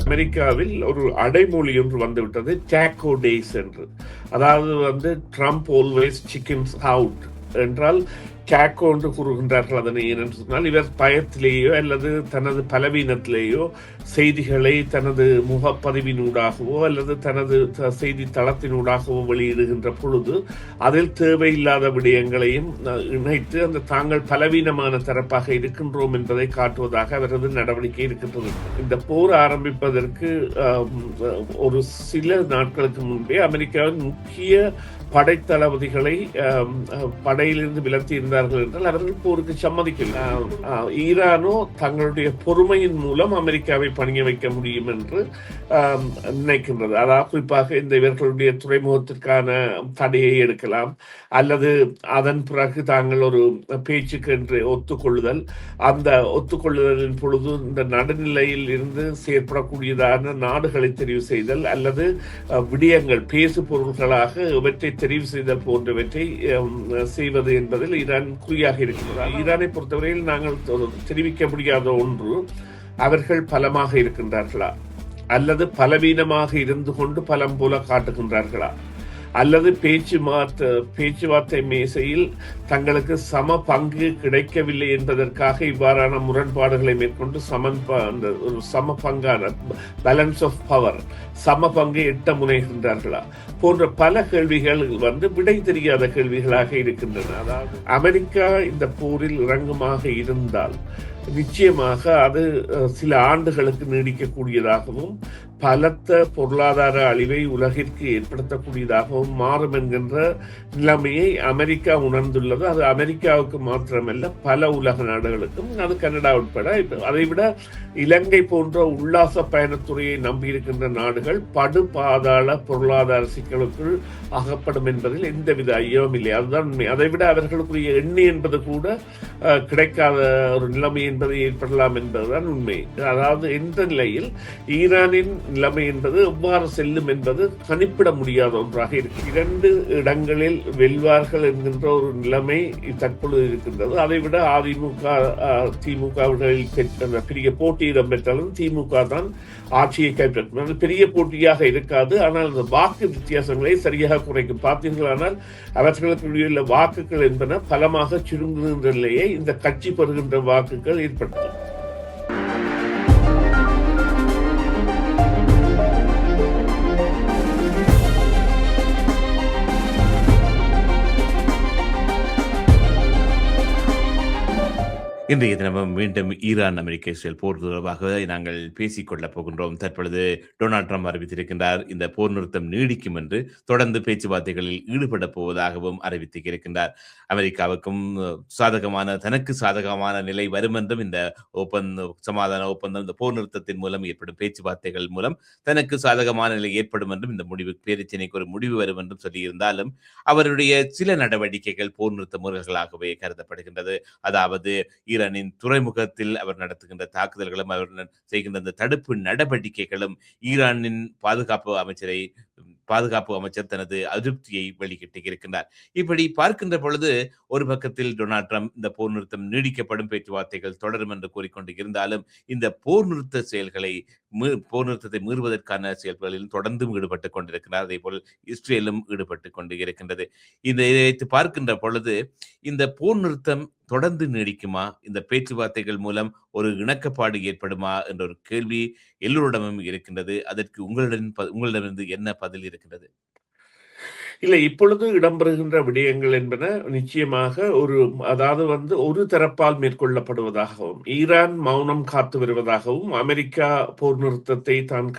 அமெரிக்காவில் ஒரு அடைமொழி ஒன்று வந்துவிட்டது, டேக்கோ டேஸ் என்று. அதாவது ட்ரம்ப் ஆல்வேஸ் சிக்கன்ஸ் அவுட் என்றால் டேக்கோ என்று கூறுகின்றார்கள். அதனை ஏனென்று சொன்னால், இவர் பயத்திலேயோ அல்லது தனது பலவீனத்திலேயோ செய்திகளை தனது முகப்பதிவினூடாகவோ அல்லது தனது செய்தி தளத்தினூடாகவோ வெளியிடுகின்ற பொழுது அதில் தேவையில்லாத விடயங்களையும் இணைத்து அந்த தாங்கள் பலவீனமான தரப்பாக இருக்கின்றோம் என்பதை காட்டுவதாக அவரது நடவடிக்கை இருக்கின்றது. இந்த போர் ஆரம்பிப்பதற்கு ஒரு சில நாட்களுக்கு முன்பே அமெரிக்காவின் முக்கிய படைத்தளபதிகளை படையிலிருந்து விலத்தி இருந்தார்கள் என்றால் அவர்கள் போருக்கு சம்மதிக்கவில்லை. ஈரானோ தங்களுடைய பொறுமையின் மூலம் அமெரிக்காவை பணிய வைக்க முடியும் என்று நினைக்கின்றது. அதாவது குறிப்பாக இவர்களுடைய துறைமுகத்திற்கான தடையை எடுக்கலாம், அல்லது அதன் பிறகு தாங்கள் ஒரு பேச்சுக்கு என்று ஒத்துக்கொள்ளுதல், அந்த ஒத்துக்கொள்ளுதலின் பொழுது இந்த நடுநிலையில் இருந்து செயற்படக்கூடியதான நாடுகளை தெரிவு செய்தல், அல்லது விடயங்கள் பேசு பொருள்களாக இவற்றை தெரிவு செய்தல் போன்றவற்றை செய்வது என்பதில் ஈரான் குறியாக இருக்கிறது. ஈரானை பொறுத்தவரையில் நாங்கள் தெரிவிக்க முடியாத ஒன்று, அவர்கள் பலமாக இருக்கின்றார்களா அல்லது பலவீனமாக இருந்து கொண்டு பலம் போல காட்டுகின்றார்களா, அல்லது பேச்சுவார்த்தை மேசையில் தங்களுக்கு சம பங்கு கிடைக்கவில்லை என்பதற்காக இவ்வாறான முரண்பாடுகளை மேற்கொண்டு ஒரு சம பங்கான பேலன்ஸ் ஆஃப் பவர், சம பங்கை எட்ட முனைகின்றார்களா போன்ற பல கேள்விகள் விடை தெரியாத கேள்விகளாக இருக்கின்றன. அதாவது அமெரிக்கா இந்த போரில் இறங்குமாக இருந்தால் நிச்சயமாக அது சில ஆண்டுகளுக்கு நீடிக்கக்கூடியதாகவும் பலத்த பொருளாதார அழிவை உலகிற்கு ஏற்படுத்தக்கூடியதாகவும் மாறும் என்கின்ற நிலைமையை அமெரிக்கா உணர்ந்துள்ளது. அது அமெரிக்காவுக்கு மாத்திரமல்ல, பல உலக நாடுகளுக்கும், அது கனடா உட்பட. அதைவிட இலங்கை போன்ற உல்லாச பயணத்துறையை நம்பியிருக்கின்ற நாடுகள் படு பாதாள பொருளாதார சிக்கலுக்குள் அகப்படும் என்பதில் எந்தவித ஐயமும் இல்லை. அதுதான் உண்மை. அதைவிட அவர்களுக்குரிய எண்ணெய் என்பது கூட கிடைக்காத ஒரு நிலைமை என்பது ஏற்படலாம் என்பதுதான் உண்மை. அதாவது இந்த நிலையில் ஈரானின் நிலைமை என்பது எவ்வாறு செல்லும் என்பது கணிப்பிட முடியாத ஒன்றாக இருக்கு. 2 இடங்களில் வெல்வார்கள் என்கின்ற ஒரு நிலைமை தற்பொழுது இருக்கின்றது. அதைவிட அதிமுக திமுக பெரிய போட்டி இடம்பெற்றாலும் திமுக தான் ஆட்சியை கைப்பற்றும். அது பெரிய போட்டியாக இருக்காது, ஆனால் அந்த வாக்கு வித்தியாசங்களை சரியாக குறைக்கும். பார்த்தீர்களானால் அவர்களுக்கு வாக்குகள் என்பன பலமாக சுருங்குகின்ற நிலையை இந்த கட்சி பெறுகின்ற வாக்குகள் ஏற்படுத்தும். இன்றைய தினமும் மீண்டும் ஈரான் அமெரிக்க இஸ்ரேல் போர் தொடர்பாக நாங்கள் பேசிக்கொள்ளப் போகின்றோம். தற்பொழுது டொனால்ட் ட்ரம்ப் அறிவித்திருக்கின்றார், இந்த போர் நிறுத்தம் நீடிக்கும் என்று, தொடர்ந்து பேச்சுவார்த்தைகளில் ஈடுபட போவதாகவும் அறிவித்திருக்கின்றார். அமெரிக்காவுக்கும் தனக்கு சாதகமான நிலை வரும் என்றும், இந்த சமாதான ஒப்பந்தம், இந்த போர் நிறுத்தத்தின் மூலம் ஏற்படும் பேச்சுவார்த்தைகள் மூலம் தனக்கு சாதகமான நிலை ஏற்படும் என்றும், இந்த பிரச்சனைக்கு ஒரு முடிவு வரும் என்றும் சொல்லியிருந்தாலும், அவருடைய சில நடவடிக்கைகள் போர் நிறுத்த முறைகளாகவே கருதப்படுகின்றது. அதாவது ஈரானின் துறைமுகத்தில் அவர் நடத்துகின்ற தாக்குதல்களும் அவர் செய்கின்ற அந்த தடுப்பு நடவடிக்கைகளும் ஈரானின் பாதுகாப்பு அமைச்சர் தனது அதிருப்தியை வெளியிட்டிருக்கின்றார். இப்படி பார்க்கின்ற பொழுது ஒரு பக்கத்தில் டொனால்ட் ட்ரம்ப் இந்த போர் நிறுத்தம் நீடிக்கப்படும், பேச்சுவார்த்தைகள் தொடரும் என்று கூறிக்கொண்டு இருந்தாலும், இந்த போர் நிறுத்தத்தை மீறுவதற்கான செயல்களில் தொடர்ந்தும் ஈடுபட்டுக் கொண்டிருக்கிறார். அதே போல் இஸ்ரேலும் ஈடுபட்டுக் கொண்டு இருக்கின்றது. இதை வைத்து பார்க்கின்ற பொழுது இந்த போர் நிறுத்தம் தொடர்ந்து நீடிக்குமா, இந்த பேச்சுவார்த்தைகள் மூலம் ஒரு இணக்கப்பாடு ஏற்படுமா என்ற ஒரு கேள்வி எல்லோரிடமும் இருக்கின்றது. அதற்கு உங்களிடமிருந்து என்ன பதில் இருக்கின்றது? இல்லை, இப்பொழுது இடம்பெறுகின்ற விடயங்கள் என்பன நிச்சயமாக ஒரு தரப்பால் மேற்கொள்ளப்படுவதாகவும், ஈரான் மௌனம் காத்து வருவதாகவும், அமெரிக்கா போர் நிறுத்தத்தை தான்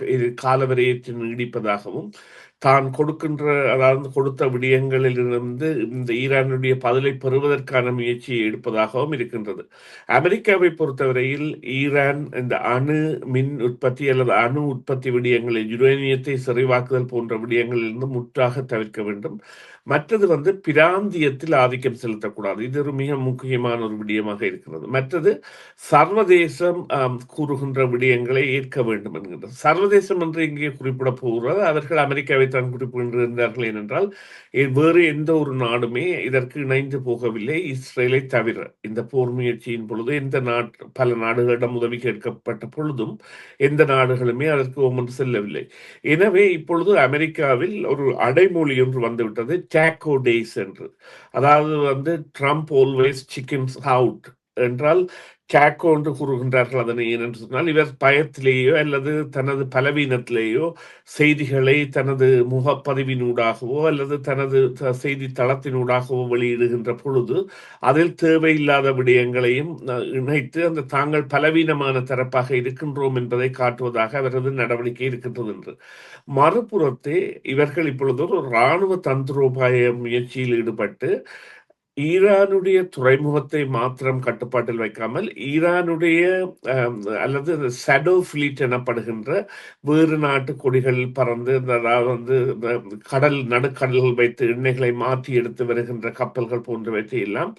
காலவரையற்று நீடிப்பதாகவும், தான் கொடுத்த விடயங்களிலிருந்து இந்த ஈரானுடைய பதிலை பெறுவதற்கான முயற்சியை எடுப்பதாகவும் இருக்கின்றது. அமெரிக்காவை பொறுத்தவரையில் ஈரான் இந்த அணு மின் உற்பத்தி அல்லது அணு உற்பத்தி விடயங்களில் யுரேனியத்தை செறிவாக்குதல் போன்ற விடயங்களிலிருந்து முற்றாக தவிர்க்க வேண்டும். மற்றது பிராந்தியத்தில் ஆதிக்கம் செலுத்தக்கூடாது. இது ஒரு மிக முக்கியமான ஒரு விடயமாக இருக்கிறது. மற்றது சர்வதேசம் கூறுகின்ற விடயங்களை ஏற்க வேண்டும் என்கின்றது. சர்வதேசம் என்று இங்கே குறிப்பிட போகிறது, அவர்கள் அமெரிக்காவை தான் குறிப்பிடுகின்றார்கள். ஏனென்றால் வேறு எந்த ஒரு நாடுமே இதற்கு இணைந்து போகவில்லை, இஸ்ரேலை தவிர. இந்த போர் முயற்சியின் பொழுது பல நாடுகளிடம் உதவி கேட்கப்பட்ட பொழுதும் எந்த நாடுகளுமே அதற்கு ஒன்று செல்லவில்லை. எனவே இப்பொழுது அமெரிக்காவில் ஒரு அடைமொழி ஒன்று வந்துவிட்டது, டேக்கோ டேஸ் என்று. அதாவது வந்து ட்ரம்ப் ஆல்வேஸ் சிக்கன்ஸ் அவுட் என்றால் சாக்கோ என்று கூறுகின்றார்கள். அதனை ஏனென்று சொன்னால், இவர் பயத்திலேயோ அல்லது தனது பலவீனத்திலேயோ செய்திகளை தனது முகப்பதிவினூடாகவோ அல்லது தனது செய்தி தளத்தினூடாகவோ வெளியிடுகின்ற பொழுது அதில் தேவையில்லாத விடயங்களையும் இணைத்து அந்த தாங்கள் பலவீனமான தரப்பாக இருக்கின்றோம் என்பதை காட்டுவதாக அவரது நடவடிக்கை இருக்கின்றது என்று. மறுபுறத்தே இவர்கள் இப்பொழுது ஒரு இராணுவ தந்திரோபாய முயற்சியில் ஈடுபட்டு ஈரானுடைய துறைமுகத்தை மாத்திரம் கட்டுப்பாட்டில் வைக்காமல், ஈரானுடைய அல்லது ஷேடோ ஃபிளீட் எனப்படுகின்ற வேறு நாட்டு கொடிகள் பறந்து அதாவது வந்து நடுக்கடலில் வைத்து எண்ணெய்களை மாற்றி எடுத்து வருகின்ற கப்பல்கள் போன்றவற்றை எல்லாம்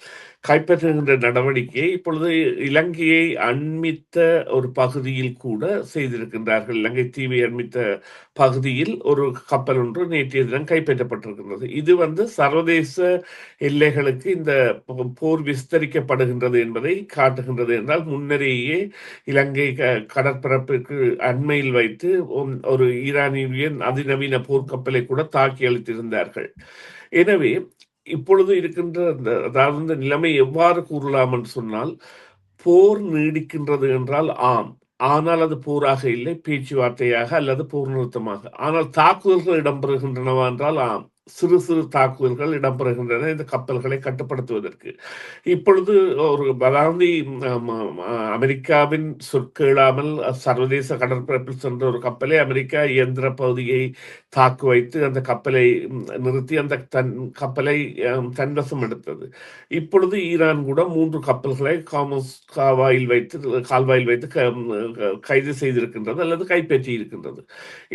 கைப்பற்றுகின்ற நடவடிக்கையை இப்பொழுது இலங்கையை அண்மித்த ஒரு பகுதியில் கூட செய்திருக்கின்றார்கள். இலங்கை தீவை அண்மித்த பகுதியில் ஒரு கப்பல் ஒன்று நேற்றைய தினம் கைப்பற்றப்பட்டிருக்கின்றது. இது வந்து சர்வதேச எல்லைகளுக்கு இந்த போர் விஸ்தரிக்கப்படுகின்றது என்பதை காட்டுகின்றது. என்றால் முன்னரேயே இலங்கை கடற்பரப்புக்கு அண்மையில் வைத்து ஒரு ஈரானிய அதிநவீன போர்க்கப்பலை கூட தாக்கி அளித்திருந்தார்கள். எனவே இப்பொழுது இருக்கின்ற அதாவது இந்த நிலைமை எவ்வாறு கூறலாம் என்று சொன்னால், போர் நீடிக்கின்றது என்றால் ஆம், ஆனால் அது போராக இல்லை, பேச்சுவார்த்தையாக அல்லது போர் நிறுத்தமாக. ஆனால் தாக்குதல்கள் இடம்பெறுகின்றனவா என்றால் ஆம், சிறு சிறு தாக்குதல்கள் இடம்பெறுகின்றன இந்த கப்பல்களை கட்டுப்படுத்துவதற்கு. இப்பொழுது அதாவது அமெரிக்காவின் சொற்கேளாமல் சர்வதேச கடற்பரப்பில் சென்ற ஒரு கப்பலை அமெரிக்கா இயந்திர பகுதியை தாக்கு வைத்து அந்த கப்பலை நிறுத்தி அந்த கப்பலை தன்வசம் எடுத்தது. இப்பொழுது ஈரான் கூட 3 கப்பல்களை கால்வாயில் வைத்து கைது செய்திருக்கின்றது அல்லது கைப்பற்றி இருக்கின்றது.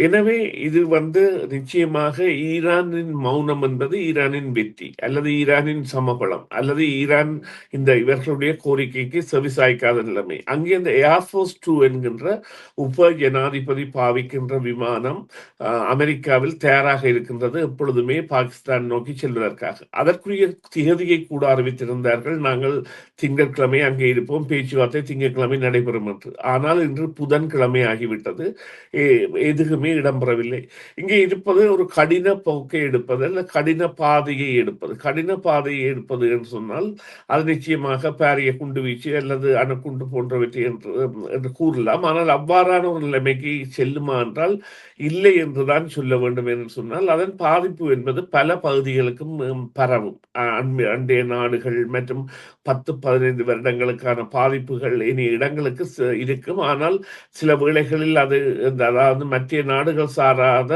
எனவே இது வந்து நிச்சயமாக ஈரானின் மௌனம் என்பது ஈரானின் வெற்றி அல்லது ஈரானின் சமபலம் அல்லது ஈரான் இவர்களுடைய கோரிக்கைக்கு செவிசாய்க்காத நிலைமை. அங்கே இந்த ஏர்ஃபோர்ஸ் 2 என்கின்ற உப ஜனாதிபதி பாவிக்கின்ற விமானம் அமெரிக்காவில் தயாராக இருக்கின்றது, எப்பொழுதுமே பாகிஸ்தான் நோக்கி செல்வதற்காக. அதற்குரிய திகதியை கூட அறிவித்திருந்தார்கள், நாங்கள் திங்கட்கிழமை அங்கே இருப்போம், பேச்சுவார்த்தை திங்கட்கிழமை நடைபெறும் என்று. ஆனால் இன்று புதன்கிழமை ஆகிவிட்டது, எதுவுமே இடம்பெறவில்லை. இங்கே இருப்பது ஒரு கடின போக்கை எடுப்பது அல்ல கடின பாதையை எடுப்பது. கடின பாதையை எடுப்பது என்று சொன்னால் அது நிச்சயமாக பாரிய குண்டுவீச்சு அல்லது அணுகுண்டு போன்றவற்றை என்று கூறலாம். ஆனால் அவ்வாறான ஒரு நிலைமைக்கு செல்லுமா என்றால் இல்லை என்றுதான் சொல்ல வேண்டும் என்று சொன்னால், அதன் பாதிப்பு என்பது பல பகுதிகளுக்கும் பரவும். அண்டைய நாடுகள் மற்றும் 10-15 வருடங்களுக்கான பாதிப்புகள் இனி இடங்களுக்கு இருக்கும். ஆனால் சில வேளைகளில் அது அதாவது மற்ற நாடுகள் சாராத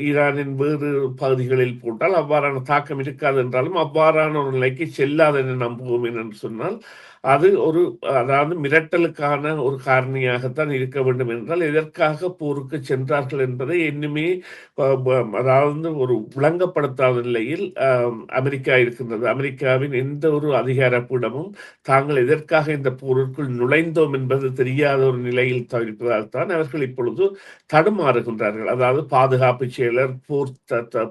ஈரானின் வேறு பகுதிகளில் போட்டால் அவ்வாறான தாக்கம் இருக்காது என்றாலும் அவ்வாறான ஒரு நிலைக்கு செல்லாது என்று நம்புவோம் என்று சொன்னால் அது அதாவது மிரட்டலுக்கான ஒரு காரணியாகத்தான் இருக்க வேண்டும். என்றால் எதற்காக போருக்கு சென்றார்கள் என்பதை இன்னுமே அதாவது ஒரு விளங்கப்படுத்தாத நிலையில் அமெரிக்கா இருக்கின்றது. அமெரிக்காவின் எந்த ஒரு அதிகாரப்பீடமும் தாங்கள் எதற்காக இந்த போருக்குள் நுழைந்தோம் என்பது தெரியாத ஒரு நிலையில் தவிர்ப்பதால் தான் அவர்கள் இப்பொழுது தடுமாறுகின்றார்கள். அதாவது பாதுகாப்பு செயலர்,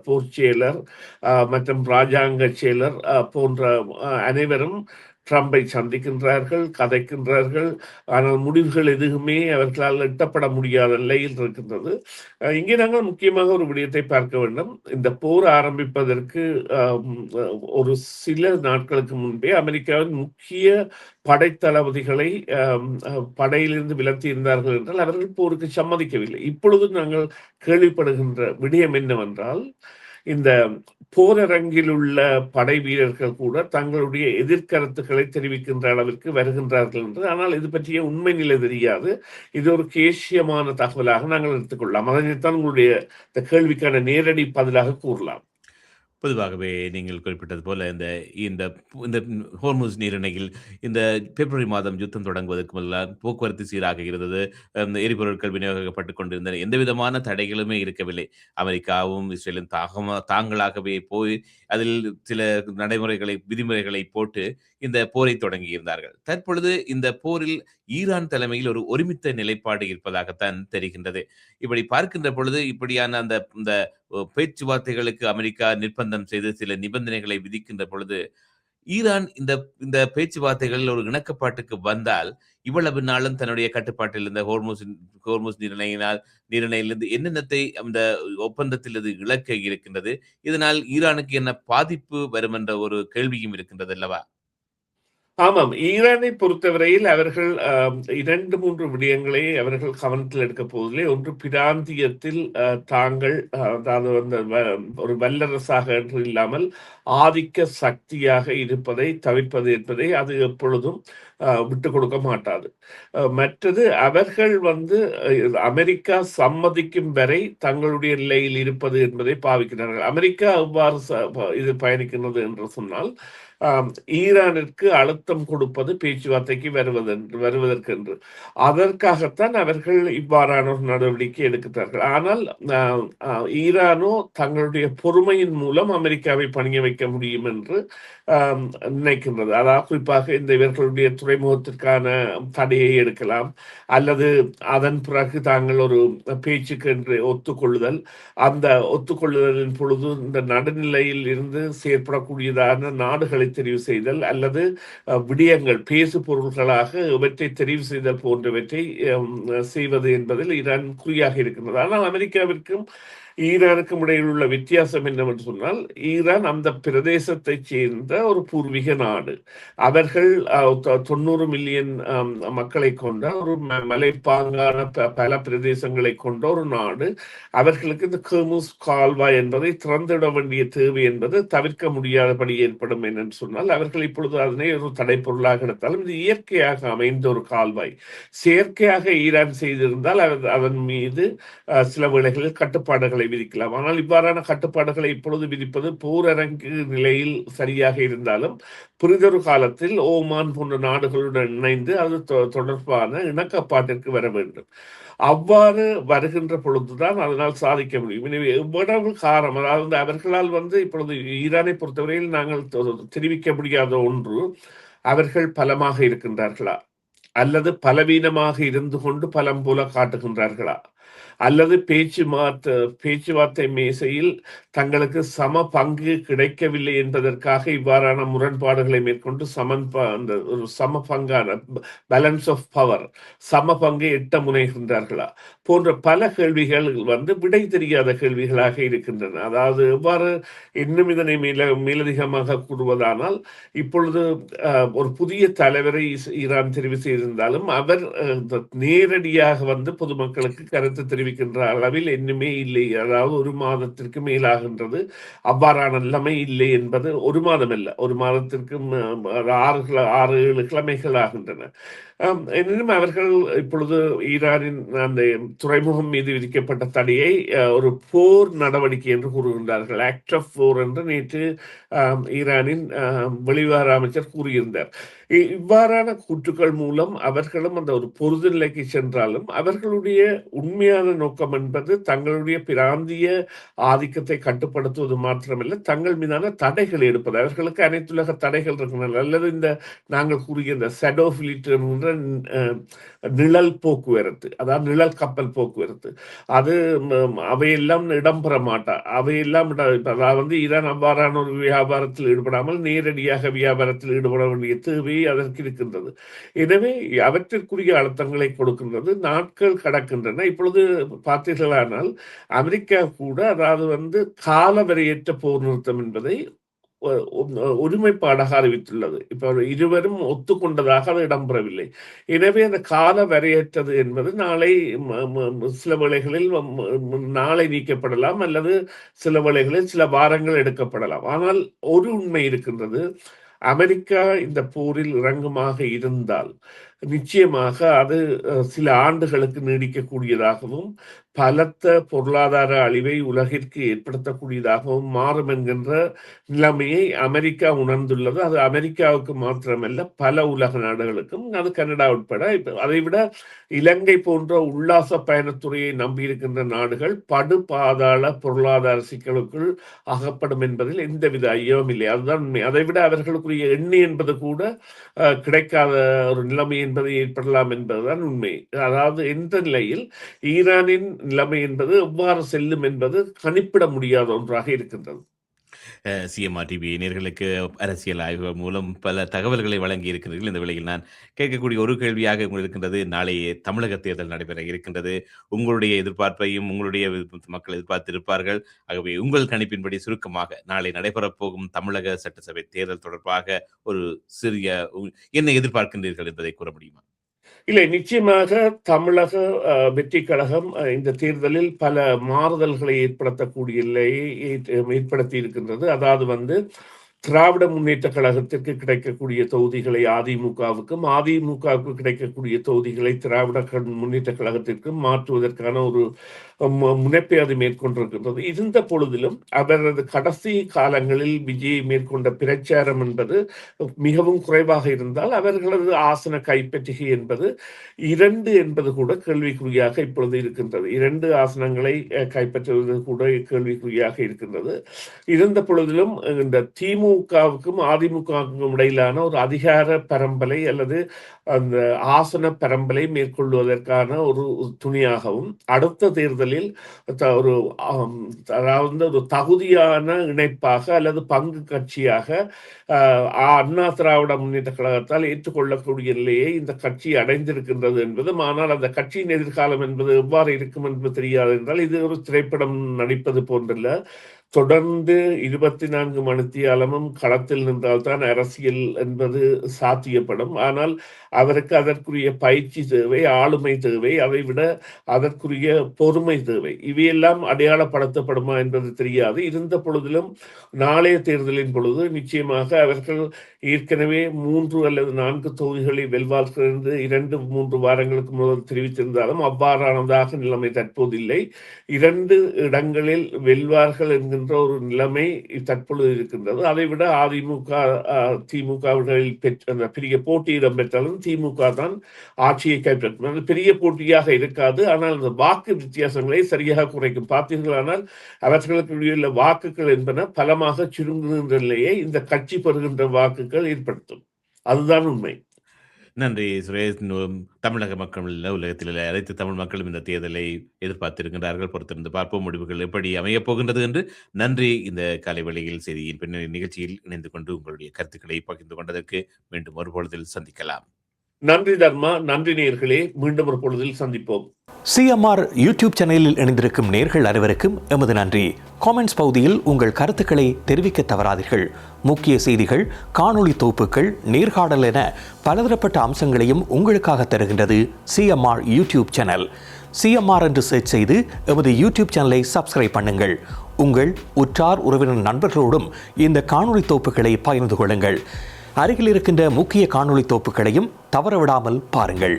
போர் செயலர் மற்றும் ராஜாங்க செயலர் போன்ற அனைவரும் ட்ரம்பை சந்திக்கின்றார்கள், கதைக்கின்றார்கள். ஆனால் முடிவுகள் எதுவுமே அவர்களால் எட்டப்பட முடியாத நிலையில் இருக்கின்றது. இங்கே நாங்கள் முக்கியமாக ஒரு விடயத்தை பார்க்க வேண்டும். இந்த போர் ஆரம்பிப்பதற்கு ஒரு சில நாட்களுக்கு முன்பே அமெரிக்காவின் முக்கிய படைத்தளபதிகளை படையிலிருந்து விலத்தி இருந்தார்கள் என்றால் அவர்கள் போருக்கு சம்மதிக்கவில்லை. இப்பொழுது நாங்கள் கேள்விப்படுகின்ற விடயம் என்னவென்றால், இந்த போரரங்கில் உள்ள படை வீரர்கள் கூட தங்களுடைய எதிர்கருத்துக்களை தெரிவிக்கின்ற அளவிற்கு வருகின்றார்கள் என்று. ஆனால் இது பற்றிய உண்மை நிலை தெரியாது. இது ஒரு கேசியமான தகவலாக நாங்கள் எடுத்துக்கொள்ளலாம். அதனைத்தான் உங்களுடைய இந்த கேள்விக்கான நேரடி பதிலாக கூறலாம். பொதுவாகவே நீங்கள் குறிப்பிட்டது போல இந்த இந்த இந்த ஹோர்முஸ் நீரிணையில் இந்த பிப்ரவரி மாதம் யுத்தம் தொடங்குவதற்கு முன்னால் போக்குவரத்து சீராக இருந்தது. எரிபொருட்கள் விநியோகிக்கப்பட்டுக் கொண்டிருந்தன. எந்த விதமான தடைகளுமே இருக்கவில்லை. அமெரிக்காவும் இஸ்ரேலும் தாங்களாகவே போய் அதில் சில விதிமுறைகளை போட்டு இந்த போரை தொடங்கியிருந்தார்கள். தற்பொழுது இந்த போரில் ஈரான் தலைமையில் ஒரு ஒருமித்த நிலைப்பாடு இருப்பதாகத்தான் தெரிகின்றது. இப்படி பார்க்கின்ற பொழுது இப்படியான இந்த பேச்சுவார்த்தைகளுக்கு அமெரிக்கா நிர்பந்தம் செய்து சில நிபந்தனைகளை விதிக்கின்ற பொழுது, ஈரான் இந்த இந்த பேச்சுவார்த்தைகளில் ஒரு இணக்கப்பாட்டுக்கு வந்தால், இவ்வளவு நாளும் தன்னுடைய கட்டுப்பாட்டில் இருந்த ஹோர்முஸ் நீரிணையிலிருந்து என்னென்னத்தை அந்த ஒப்பந்தத்தில் அது இழக்க இருக்கின்றது. இதனால் ஈரானுக்கு என்ன பாதிப்பு வரும் என்ற ஒரு கேள்வியும் இருக்கின்றது அல்லவா? ஆமாம். ஈரானை பொறுத்தவரையில் அவர்கள் 2, 3 விடயங்களை அவர்கள் கவனத்தில் எடுக்கப் போவதில்லை. ஒன்று பிராந்தியத்தில் தாங்கள் அதாவது வந்து ஒரு வல்லரசாக என்று இல்லாமல் ஆதிக்க சக்தியாக இருப்பதை தவிர்ப்பது என்பதை அது எப்பொழுதும் விட்டுக் கொடுக்க மாட்டாது. மற்றது அவர்கள் வந்து அமெரிக்கா சம்மதிக்கும் வரை தங்களுடைய நிலையில் இருப்பது என்பதை பாவிக்கிறார்கள். அமெரிக்கா எவ்வாறு இது பயணிக்கின்றது என்று சொன்னால், ஆம், ஈரானிற்கு அழுத்தம் கொடுப்பது பேச்சுவார்த்தைக்கு வருவதற்கென்று. அதற்காகத்தான் அவர்கள் இவ்வாறான ஒரு நடவடிக்கை எடுக்கிறார்கள். ஆனால் ஈரானோ தங்களுடைய பொறுமையின் மூலம் அமெரிக்காவை பணிய வைக்க முடியும் என்று நினைக்கின்றது. அதாவது குறிப்பாக இந்த இவர்களுடைய துறைமுகத்திற்கான தடையை எடுக்கலாம், அல்லது அதன் பிறகு தாங்கள் ஒரு பேச்சுக்கு என்று ஒத்துக்கொள்ளுதல், அந்த ஒத்துக்கொள்ளுதலின் பொழுது இந்த நடுநிலையில் இருந்து செயற்படக்கூடியதான நாடுகளை தெரிவு செய்தல், அல்லது விடயங்கள் பேசு பொருள்களாக இவற்றை தெரிவு செய்தல் போன்றவற்றை செய்வது என்பதில் ஈரான் குறியாக இருக்கின்றது. ஆனால் அமெரிக்காவிற்கும் ஈரானுக்கும் இடையில் உள்ள வித்தியாசம் என்னவென்று சொன்னால், ஈரான் அந்த பிரதேசத்தை சேர்ந்த ஒரு பூர்வீக நாடு. அவர்கள் 90 மில்லியன் மக்களை கொண்ட ஒரு மலைப்பாங்கான பல பிரதேசங்களை கொண்ட ஒரு நாடு. அவர்களுக்கு இந்த ஹோர்முஸ் கால்வாய் என்பதை திறந்துவிட வேண்டிய தேவை என்பது தவிர்க்க முடியாதபடி ஏற்படும் என்று சொன்னால், அவர்கள் இப்பொழுது அதனை ஒரு தடைப்பொருளாக எடுத்தாலும் இது இயற்கையாக அமைந்த ஒரு கால்வாய். செயற்கையாக ஈரான் செய்திருந்தால் அதன் மீது சில வேளைகளில் கட்டுப்பாடுகளை விதிக்கலாம். ஆனால் இவ்வாறான கட்டுப்பாடுகளை இப்பொழுது விதிப்பது போரரங்கு நிலையில் சரியாக இருந்தாலும், புரிதொரு காலத்தில் ஓமான் போன்ற நாடுகளுடன் இணைந்து அது தொடர்பான இணக்கப்பாட்டிற்கு வர வேண்டும். அவ்வாறு வருகின்ற பொழுதுதான் அதனால் சாதிக்க முடியும். எனவே எவ்வளவு காரம், அதாவது அவர்களால் வந்து இப்பொழுது ஈரானை பொறுத்தவரையில் நாங்கள் தெரிவிக்க முடியாத ஒன்று, அவர்கள் பலமாக இருக்கின்றார்களா, அல்லது பலவீனமாக இருந்து கொண்டு பலம் போல காட்டுகின்றார்களா, அல்லது பேச்சுவார்த்தை மேசையில் தங்களுக்கு சம பங்கு கிடைக்கவில்லை என்பதற்காக இவ்வாறான முரண்பாடுகளை மேற்கொண்டு அந்த ஒரு சம பங்கான பேலன்ஸ் ஆஃப் பவர், சம பங்கை எட்ட முனைகின்றார்களா போன்ற பல கேள்விகள் வந்து விடை தெரியாத கேள்விகளாக இருக்கின்றன. அதாவது எவ்வாறு இன்னும் இதனை மேலதிகமாக கூறுவதானால், இப்பொழுது ஒரு புதிய தலைவரை ஈரான் தெரிவு செய்திருந்தாலும் அவர் நேரடியாக வந்து பொதுமக்களுக்கு கருத்து தெரிவிக்கின்ற அளவில் இன்னுமே இல்லை. அதாவது ஒரு மாதத்திற்கு மேலாகின்றது. அவ்வாறான நிலைமை இல்லை என்பது ஒரு மாதம் அல்ல, ஒரு மாதத்திற்கு 6-7 கிழமைகள் ஆகின்றன. எனினும் அவர்கள் இப்பொழுது ஈரானின் அந்த துறைமுகம் மீது விதிக்கப்பட்ட தடையை ஒரு போர் நடவடிக்கை என்று கூறுகின்றார்கள். ஆக்ட் ஆஃப் போர் என்று நேற்று ஈரானின் வெளிவார அமைச்சர் கூறியிருந்தார். இவ்வாறான கூற்றுக்கள் மூலம் அவர்களும் அந்த ஒரு பொருது நிலைக்கு சென்றாலும், அவர்களுடைய உண்மையான நோக்கம் என்பது தங்களுடைய பிராந்திய ஆதிக்கத்தை கட்டுப்படுத்துவது மாத்திரமல்ல, தங்கள் மீதான தடைகள் எடுப்பது. அவர்களுக்கு அனைத்துலக தடைகள் இருக்கின்றன, அல்லது இந்த நாங்கள் கூறிய இந்த ஷேடோ ஃபிளீட் என்கின்ற நிழல் போக்குவரத்து, அதாவது நிழல் கப்பல் போக்குவரத்து, அது அவையெல்லாம் இடம்பெற மாட்டா. அவையெல்லாம் அதாவது ஈரான் அவ்வாறான ஒரு வியாபாரத்தில் ஈடுபடாமல் நேரடியாக வியாபாரத்தில் ஈடுபட வேண்டிய தேவை அதற்கு இருக்கின்றது. எனவே அவற்றிற்குரிய அழுத்தங்களை கொடுக்கின்றது. நாட்கள் கடக்கின்றன. இப்பொழுது பார்த்தீர்களானால் அமெரிக்கா கூட, அதாவது வந்து காலவரையற்ற போர் நிறுத்தம் என்பதை ஒருமைப்பாடாக அறிவித்துள்ளது. இப்ப இருவரும் ஒத்துக்கொண்டதாக அது இடம்பெறவில்லை. எனவே அந்த கால வரையற்றது என்பது நாளை சில வேளைகளில் நாளை நீக்கப்படலாம், அல்லது சில வேளைகளில் சில வாரங்கள் எடுக்கப்படலாம். ஆனால் ஒரு உண்மை இருக்கின்றது, அமெரிக்கா இந்த போரில் இறங்குமாக இருந்தால் நிச்சயமாக அது சில ஆண்டுகளுக்கு நீடிக்கக்கூடியதாகவும் பலத்த பொருளாதார அழிவை உலகிற்கு ஏற்படுத்தக்கூடியதாகவும் மாறும் என்கின்ற நிலைமையை அமெரிக்கா உணர்ந்துள்ளது. அது அமெரிக்காவுக்கு மாத்திரமல்ல, பல உலக நாடுகளுக்கும், அது கனடா உட்பட. அதைவிட இலங்கை போன்ற உல்லாச பயணத்துறையை நம்பியிருக்கின்ற நாடுகள் படு பாதாள பொருளாதார சிக்கலுக்குள் அகப்படும் என்பதில் எந்தவித ஐயமும் இல்லை. அதுதான் உண்மை. அதைவிட அவர்களுக்குரிய எண்ணெய் என்பது கூட கிடைக்காத ஒரு நிலைமையை என்பது ஏற்படலாம் என்பதுதான் உண்மை. அதாவது எந்த நிலையில் ஈரானின் நிலைமை என்பது எவ்வாறு செல்லும் என்பது கணிப்பிட முடியாத ஒன்றாக இருக்கின்றது. சிஎம்ஆர் டிவி நேயர்களுக்கு அரசியல் ஆய்வு மூலம் பல தகவல்களை வழங்கி இருக்கிறீர்கள். இந்த வேளையில் நான் கேட்கக்கூடிய ஒரு கேள்வியாக இருக்கின்றது. நாளை தமிழக தேர்தல் நடைபெற இருக்கின்றது. உங்களுடைய எதிர்பார்ப்பையும் உங்களுடைய மக்கள் எதிர்பார்த்திருப்பார்கள். ஆகவே உங்கள் கணிப்பின்படி சுருக்கமாக நாளை நடைபெறப் போகும் தமிழக சட்டசபை தேர்தல் தொடர்பாக ஒரு சிறிய என்ன எதிர்பார்க்கின்றீர்கள் என்பதை கூற முடியுமா? இல்லை, நிச்சயமாக தமிழக வெற்றிக் கழகம் இந்த தேர்தலில் பல மாறுதல்களை ஏற்படுத்தக்கூடிய நிலையை ஏற்படுத்தி இருக்கின்றது. அதாவது வந்து திராவிட முன்னேற்ற கழகத்திற்கு கிடைக்கக்கூடிய தொகுதிகளை அதிமுகவுக்கும், அதிமுகவுக்கு கிடைக்கக்கூடிய தொகுதிகளை திராவிட முன்னேற்ற கழகத்திற்கும் மாற்றுவதற்கான ஒரு முனைப்பை அது மேற்கொண்டிருக்கின்றது. இருந்த பொழுதிலும் அவரது கடைசி காலங்களில் விஜய் மேற்கொண்ட பிரச்சாரம் என்பது மிகவும் குறைவாக இருந்தால் அவர்களது ஆசன கைப்பற்றுகை என்பது 2 என்பது கூட கேள்விக்குறியாக இப்பொழுது இருக்கின்றது. 2 ஆசனங்களை கைப்பற்றுவது கூட கேள்விக்குறியாக இருக்கின்றது. இருந்த பொழுதிலும் இந்த திமுகவுக்கும் அதிமுகவுக்கும் இடையிலான ஒரு அதிகார பரம்பலை அல்லது அந்த ஆசன பரம்பலை மேற்கொள்வதற்கான ஒரு துணியாகவும், அடுத்த தேர்தலில் ஒரு அதாவது ஒரு தகுதியான இணைப்பாக அல்லது பங்கு கட்சியாக அண்ணா திராவிட முன்னேற்ற கழகத்தால் ஏற்றுக்கொள்ளக்கூடிய நிலையை இந்த கட்சி அடைந்திருக்கின்றது என்பதும், ஆனால் அந்த கட்சியின் எதிர்காலம் என்பது எவ்வாறு இருக்கும் என்பது தெரியாது என்றால் இது ஒரு திரைப்படம் நடிப்பது போன்றல்ல. தொடர்ந்து 24 மணித்தியாலமும் களத்தில் நின்றால்தான் அரசியல் என்பது சாத்தியப்படும். ஆனால் அவருக்கு அதற்குரிய பயிற்சி தேவை, ஆளுமை தேவை, அதை விட அதற்குரிய பொறுமை தேவை. இவையெல்லாம் அடையாளப்படுத்தப்படுமா என்பது தெரியாது. இருந்த பொழுதிலும் நாளைய தேர்தலின் பொழுது நிச்சயமாக அவர்கள் ஏற்கனவே 3 அல்லது 4 தொகுதிகளை வெல்வார்கள் என்று 2-3 வாரங்களுக்கு முதல் தெரிவித்திருந்தாலும் அவ்வாறானதாக நிலைமை தற்போது இல்லை. 2 இடங்களில் வெல்வார்கள் என்கின்ற ஒரு நிலைமை தற்பொழுது இருக்கின்றது. அதைவிட அதிமுக திமுகவிகளில் பெற்ற பெரிய போட்டி இடம்பெற்றாலும் திமுக தான் ஆட்சியை கைப்பற்றும். அது பெரிய போட்டியாக இருக்காது. ஆனால் அந்த வாக்கு வித்தியாசங்களை சரியாக குறைக்கும். பார்த்தீர்களானால் அவர்களுக்கு வாக்குகள் என்பன பலமாக சுருங்குகின்ற நிலையை இந்த கட்சி பெறுகின்ற வாக்குகள் ஏற்படுத்தும். அதுதான் உண்மை. நன்றி சுரேஷ். தமிழக மக்கள் உலகத்தில் அனைத்து தமிழ் மக்களும் இந்த தேர்தலை எதிர்பார்த்திருக்கின்றார்கள். பொறுத்திருந்து பார்ப்போம் முடிவுகள் எப்படி அமையப் போகின்றது என்று. நன்றி. இந்த காலை வேளையில் செய்தியின் பின்னணி நிகழ்ச்சியில் இணைந்து கொண்டு உங்களுடைய கருத்துக்களை பகிர்ந்து கொண்டதற்கு மீண்டும் ஒரு பொழுதில் சந்திக்கலாம். நன்றி தர்மா. நன்றி நேயர்களே. மீண்டும் ஒரு பொழுதில் சந்திப்போம். சிஎம்ஆர் யூடியூப் சேனலில் இணைந்திருக்கும் நேர்கள் அனைவருக்கும் எமது நன்றி. காமெண்ட்ஸ் பகுதியில் உங்கள் கருத்துக்களை தெரிவிக்க தவறாதீர்கள். முக்கிய செய்திகள், காணொளி தொகுப்புகள், நேர்காணல் என பலதரப்பட்ட அம்சங்களையும் உங்களுக்காக தருகின்றது சிஎம்ஆர் யூடியூப் சேனல். சிஎம்ஆர் என்று சர்ச் செய்து எமது யூடியூப் சேனலை சப்ஸ்கிரைப் பண்ணுங்கள். உங்கள் உற்றார் உறவினர் நண்பர்களோடும் இந்த காணொளி தொகுப்புகளை பகிர்ந்து கொள்ளுங்கள். அருகில் இருக்கின்ற முக்கிய காணொளி தொகுப்புகளையும் தவறவிடாமல் பாருங்கள்.